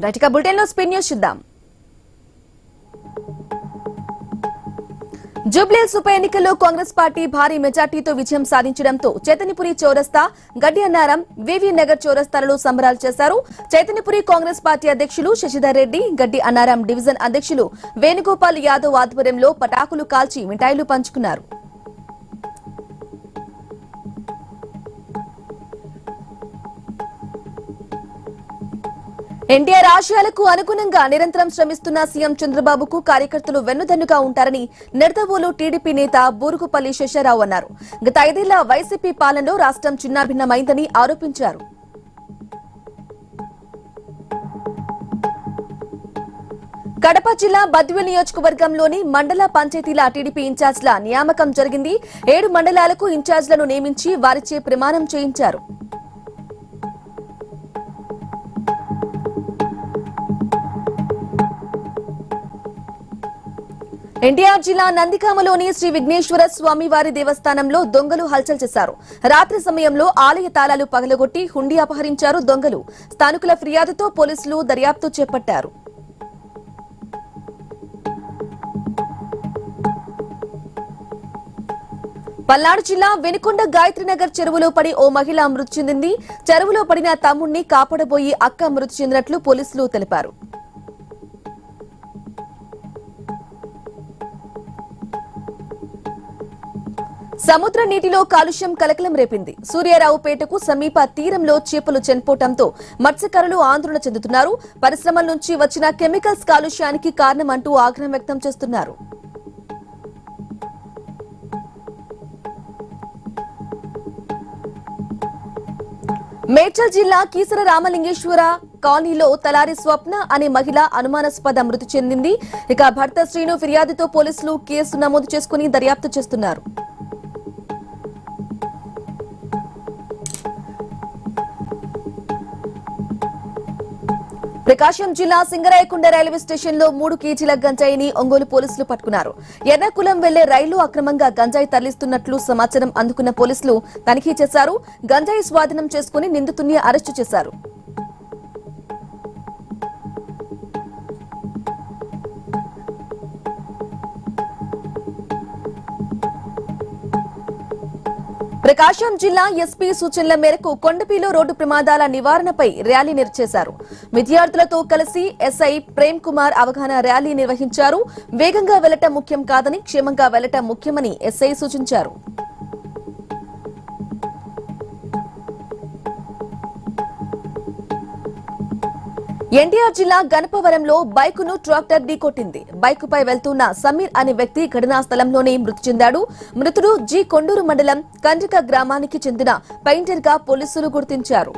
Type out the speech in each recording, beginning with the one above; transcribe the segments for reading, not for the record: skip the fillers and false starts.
Right గా bulletin లో Spain news చూద్దాం. జూబ్లీహిల్స్ ఉప ఎన్నికల్లో కాంగ్రెస్ పార్టీ భారీ మెజార్టీతో విజయం సాధించడంతో చైతన్యపురి చౌరస్తా, గడ్డి అన్నారం, వివి నగర్ చౌరస్తాలలో సంబరాలు చేశారు. చైతన్యపురి కాంగ్రెస్ పార్టీ అధ్యక్షులు శశిధర్ రెడ్డి, గడ్డి అన్నారం డివిజన్ అధ్యక్షులు వేణుగోపాల్ యాదవ్ ఆధ్వర్యంలో పటాకులు కాల్చి మిఠాయిలు పంచుకున్నారు. ఎన్టీఆర్ ఆశయాలకు అనుగుణంగా నిరంతరం శ్రమిస్తున్న సీఎం చంద్రబాబుకు కార్యకర్తలు వెన్నుదన్నుగా ఉంటారని నిడదవోలు టీడీపీ నేత బూరుగుపల్లి శేషారావు అన్నారు. గత 5 ఏళ్ల వైసీపీ పాలనలో రాష్ట్రం చిన్నాభిన్నమైందని ఆరోపించారు. కడప జిల్లా బద్వేల్ నియోజకవర్గంలోని మండల పంచాయతీల టీడీపీ ఇన్ఛార్జ్ల నియామకం జరిగింది. 7 మండలాలకు ఇన్ఛార్జ్లను నియమించి వారిచే ప్రమాణం చేయించారు. ఎన్టీఆర్ జిల్లా నందిగామలోని శ్రీ విఘ్నేశ్వర స్వామి వారి దేవస్థానంలో దొంగలు హల్చల్ చేశారు. రాత్రి సమయంలో ఆలయ తాళాలు పగలగొట్టి హుండీ అపహరించారు దొంగలు. స్థానికుల ఫిర్యాదుతో పోలీసులు దర్యాప్తు చేపట్టారు. పల్నాడు జిల్లా వెనుకొండ గాయత్రీనగర్ చెరువులో పడి ఓ మహిళ మృతి చెందింది. చెరువులో పడిన తమ్ముణ్ణి కాపాడబోయి అక్క మృతి చెందినట్లు పోలీసులు తెలిపారు. సముద్ర నీటిలో కాలుష్యం కలకలం రేపింది. సూర్యారావుపేటకు సమీప తీరంలో చేపలు చనిపోవడంతో మత్స్యకారులు ఆందోళన చెందుతున్నారు. పరిశ్రమల నుంచి వచ్చిన కెమికల్స్ కాలుష్యానికి కారణమంటూ ఆగ్రహం వ్యక్తం చేస్తున్నారు. మేడ్చల్ జిల్లా కీసర రామలింగేశ్వర కాలనీలో తలారి స్వప్న అనే మహిళ అనుమానాస్పద మృతి చెందింది. ఇక భర్త శ్రీను ఫిర్యాదుతో పోలీసులు కేసు నమోదు చేసుకుని దర్యాప్తు చేస్తున్నారు. ప్రకాశం జిల్లా సింగరాయకొండ రైల్వే స్టేషన్ లో 3 కేజీల గంజాయిని ఒంగోలు పోలీసులు పట్టుకున్నారు. ఎర్రకులం వెళ్లే రైలు అక్రమంగా గంజాయి తరలిస్తున్నట్లు సమాచారం అందుకున్న పోలీసులు తనిఖీ చేశారు. గంజాయి స్వాధీనం చేసుకుని నిందితుడిని అరెస్టు చేశారు. ప్రకాశం జిల్లా ఎస్పీ సూచనల మేరకు కొండపీలో రోడ్డు ప్రమాదాల నివారణపై ర్యాలీ నిర్వహించారు. విద్యార్థులతో కలిసి ఎస్ఐ ప్రేమ్ కుమార్ అవగాహన ర్యాలీ నిర్వహించారు. వేగంగా వెళ్లటం ముఖ్యం కాదని క్షేమంగా వెళ్లటం ముఖ్యమని ఎస్ఐ సూచించారు. ఎన్టీఆర్ జిల్లా గణపవరంలో బైకును ట్రాక్టర్ ఢీకొట్టింది. బైకుపై వెళ్తున్న సమీర్ అనే వ్యక్తి ఘటనా స్థలంలోనే మృతి చెందాడు. మృతుడు జి కొండూరు మండలం కండ్రిక గ్రామానికి చెందిన పెయింటర్ గా పోలీసులు గుర్తించారు.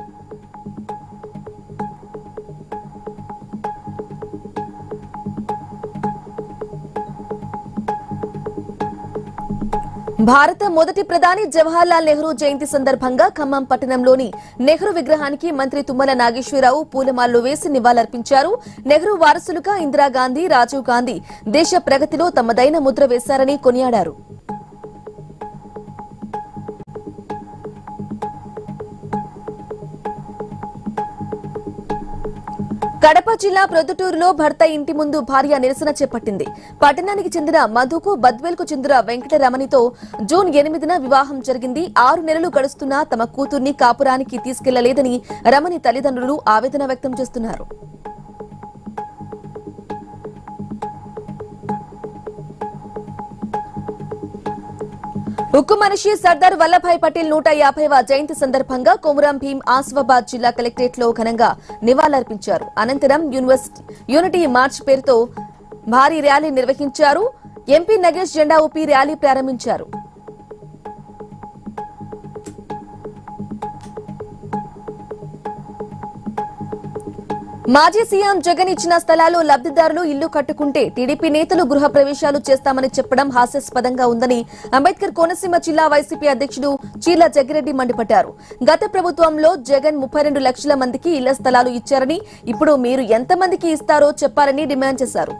భారత మొదటి ప్రధాని జవహర్లాల్ నెహ్రూ జయంతి సందర్భంగా ఖమ్మం పట్టణంలోని నెహ్రూ విగ్రహానికి మంత్రి తుమ్మల నాగేశ్వరరావు పూలమాలలు వేసి నివాళులర్పించారు. నెహ్రూ వారసులుగా ఇందిరాగాంధీ, రాజీవ్ గాంధీ దేశ ప్రగతిలో తమదైన ముద్ర వేశారని కొనియాడారు. కడప జిల్లా ప్రొద్దుటూరులో భర్త ఇంటి ముందు భార్య నిరసన చేపట్టింది. పట్టణానికి చెందిన మధుకు బద్వేల్ కు చెందిన వెంకటరమణితో జూన్ 8న వివాహం జరిగింది. 6 నెలలు గడుస్తున్నా తమ కూతుర్ని కాపురానికి తీసుకెళ్లలేదని రమణి తల్లిదండ్రులు ఆవేదన వ్యక్తం చేస్తున్నారు. ఉక్కు మనిషి సర్దార్ వల్లభాయ్ పటేల్ 150వ జయంతి సందర్భంగా కొమురం భీం ఆసిఫాబాద్ జిల్లా కలెక్టరేట్ లో ఘనంగా నివాళులర్పించారు. అనంతరం యూనిటీ మార్చ్ పేరుతో భారీ ర్యాలీ నిర్వహించారు. ఎంపీ నగేష్ జెండా ఊపి ర్యాలీ ప్రారంభించారు. మాజీ సీఎం జగన్ ఇచ్చిన స్థలాల్లో లబ్దిదారులు ఇల్లు కట్టుకుంటే టీడీపీ నేతలు గృహ ప్రవేశాలు చేస్తామని చెప్పడం హాస్యాస్పదంగా ఉందని అంబేద్కర్ కోనసీమ జిల్లా వైసీపీ అధ్యక్షుడు చీర్ల జగ్గిరెడ్డి మండిపడ్డారు. గత ప్రభుత్వంలో జగన్ 32 లక్షల మందికి ఇళ్ల స్థలాలు ఇచ్చారని, ఇప్పుడు మీరు ఎంతమందికి ఇస్తారో చెప్పారని డిమాండ్ చేశారు.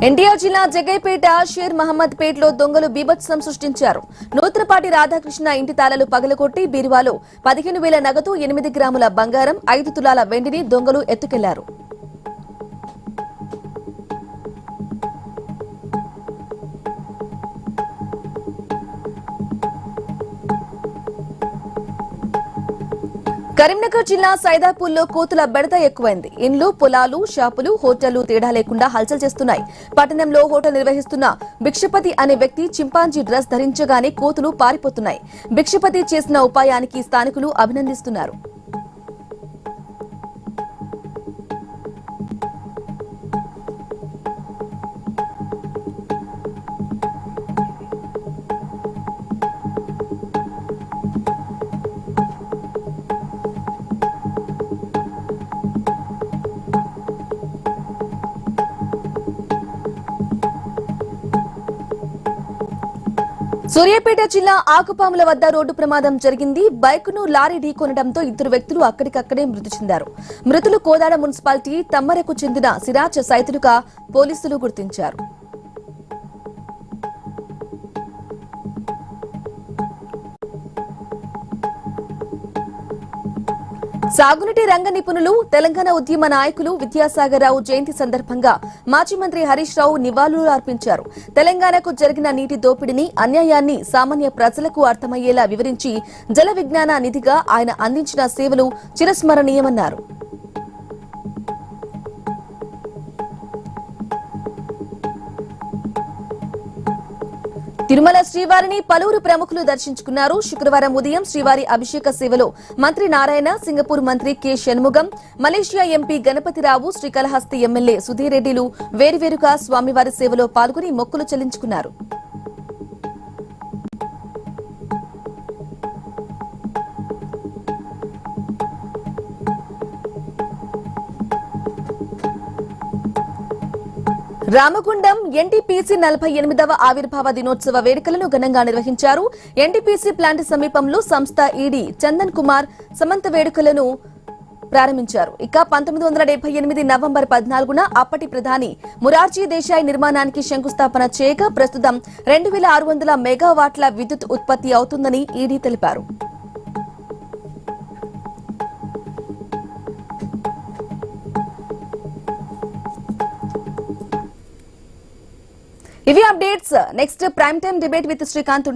ఎన్టీఆర్ జిల్లా జగ్గైపేట షేర్ మహమ్మద్ పేటలో దొంగలు బీభత్సం సృష్టించారు. నూతనపాటి రాధాకృష్ణ ఇంటి తాళాలు పగలగొట్టి బీరువాలో 15,000 నగదు, 8 గ్రాముల బంగారం, 5 తులాల వెండిని దొంగలు ఎత్తుకెళ్లారు. కరీంనగర్ జిల్లా సైదాపూర్లో కోతుల బెడద ఎక్కువైంది. ఇండ్లు, పొలాలు, షాపులు, హోటళ్లు తేడా లేకుండా హల్చల్ చేస్తున్నాయి. పట్టణంలో హోటల్ నిర్వహిస్తున్న భిక్షపతి అనే వ్యక్తి చింపాంజీ డ్రెస్ ధరించగానే కోతులు పారిపోతున్నాయి. భిక్షపతి చేసిన ఉపాయానికి స్థానికులు అభినందిస్తున్నారు. సూర్యాపేట జిల్లా ఆకుపాముల వద్ద రోడ్డు ప్రమాదం జరిగింది. బైకును లారీ ఢీకొనడంతో 2 వ్యక్తులు అక్కడికక్కడే మృతి చెందారు. మృతులు కోదాడ మున్సిపాలిటీ తమ్మరకు చెందిన సిరాజ్ సైతులుగా పోలీసులు గుర్తించారు. సాగునీటి రంగ నిపుణులు, తెలంగాణ ఉద్యమ నాయకులు విద్యాసాగర్ రావు జయంతి సందర్భంగా మాజీ మంత్రి హరీష్ రావు నివాళులు అర్పించారు. తెలంగాణకు జరిగిన నీటి దోపిడీని, అన్యాయాన్ని సామాన్య ప్రజలకు అర్థమయ్యేలా వివరించి జల విజ్ఞాన నిధిగా ఆయన అందించిన సేవలు చిరస్మరణీయమన్నారు. తిరుమల శ్రీవారిని పలువురు ప్రముఖులు దర్శించుకున్నారు. శుక్రవారం ఉదయం శ్రీవారి అభిషేక సేవలో మంత్రి నారాయణ, సింగపూర్ మంత్రి K Shanmugam, Malaysia MP Ganapathirao, Srikalahasti MLA Sudhir రెడ్డిలు వేరువేరుగా స్వామివారి సేవలో పాల్గొని మొక్కులు చెల్లించుకున్నారు. రామగుండం ఎన్టీపీసీ 48వ ఆవిర్భావ దినోత్సవ వేడుకలను ఘనంగా నిర్వహించారు. ఎన్టీపీసీ ప్లాంట్ సమీపంలో సంస్థ ఈడీ చందన్ కుమార్ సమంత వేడుకలను ప్రారంభించారు. ఇక 1978 నవంబర్ 14న అప్పటి ప్రధాని మొరార్జీ దేశాయ్ నిర్మాణానికి శంకుస్థాపన చేయగా ప్రస్తుతం 2600 మెగావాట్ల విద్యుత్ ఉత్పత్తి అవుతుందని ఈడీ తెలిపారు. ఇవి updates. Next prime time debate with Srikanth.